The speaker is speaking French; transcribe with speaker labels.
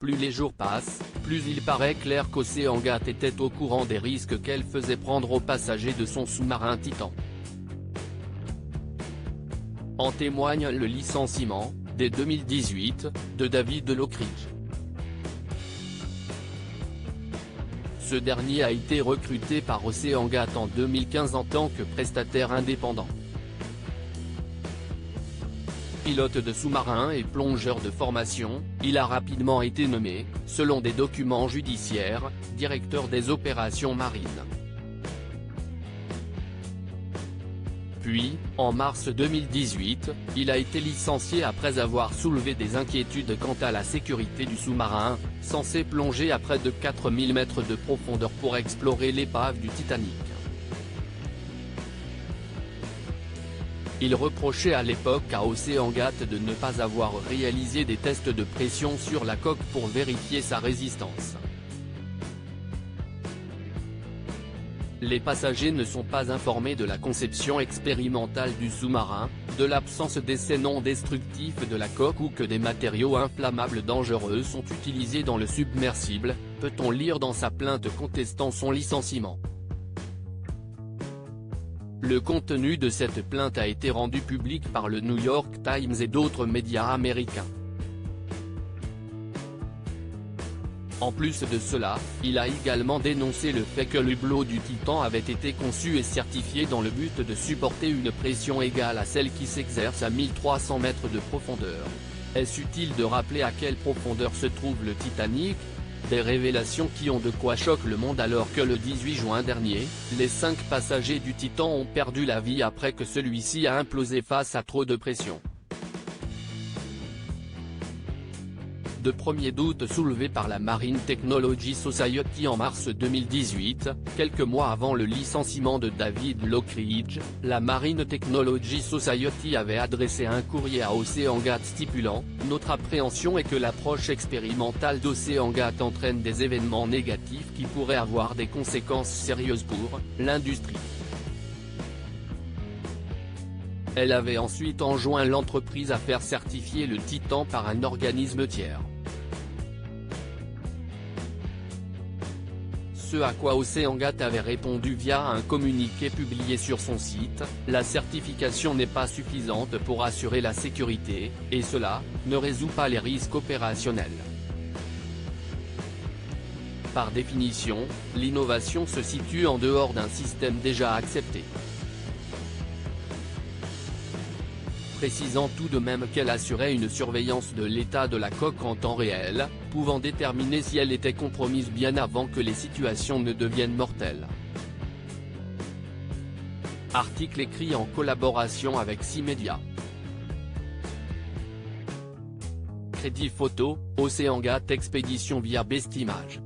Speaker 1: plus les jours passent, plus il paraît clair qu'Oceangate était au courant des risques qu'elle faisait prendre aux passagers de son sous-marin Titan. En témoigne le licenciement, dès 2018, de David Lockridge. Ce dernier a été recruté par Oceangate en 2015 en tant que prestataire indépendant. Pilote de sous-marin et plongeur de formation, il a rapidement été nommé, selon des documents judiciaires, directeur des opérations marines. Puis, en mars 2018, il a été licencié après avoir soulevé des inquiétudes quant à la sécurité du sous-marin, censé plonger à près de 4000 mètres de profondeur pour explorer l'épave du Titanic. Il reprochait à l'époque à Oceangate de ne pas avoir réalisé des tests de pression sur la coque pour vérifier sa résistance. Les passagers ne sont pas informés de la conception expérimentale du sous-marin, de l'absence d'essais non destructifs de la coque ou que des matériaux inflammables dangereux sont utilisés dans le submersible, peut-on lire dans sa plainte contestant son licenciement. Le contenu de cette plainte a été rendu public par le New York Times et d'autres médias américains. En plus de cela, il a également dénoncé le fait que l'hublot du Titan avait été conçu et certifié dans le but de supporter une pression égale à celle qui s'exerce à 1300 mètres de profondeur. Est-ce utile de rappeler à quelle profondeur se trouve le Titanic ? Des révélations qui ont de quoi choquer le monde alors que le 18 juin dernier, les 5 passagers du Titan ont perdu la vie après que celui-ci a implosé face à trop de pression. De premiers doutes soulevés par la Marine Technology Society en mars 2018, quelques mois avant le licenciement de David Lockridge, la Marine Technology Society avait adressé un courrier à Oceangate stipulant « Notre appréhension est que l'approche expérimentale d'Oceangate entraîne des événements négatifs qui pourraient avoir des conséquences sérieuses pour l'industrie ». Elle avait ensuite enjoint l'entreprise à faire certifier le Titan par un organisme tiers. Ce à quoi Oceangate avait répondu via un communiqué publié sur son site, la certification n'est pas suffisante pour assurer la sécurité, et cela ne résout pas les risques opérationnels. Par définition, l'innovation se situe en dehors d'un système déjà accepté. Précisant tout de même qu'elle assurait une surveillance de l'état de la coque en temps réel, pouvant déterminer si elle était compromise bien avant que les situations ne deviennent mortelles. Article écrit en collaboration avec 6 médias. Crédit photo, Oceangate Expédition via Bestimage.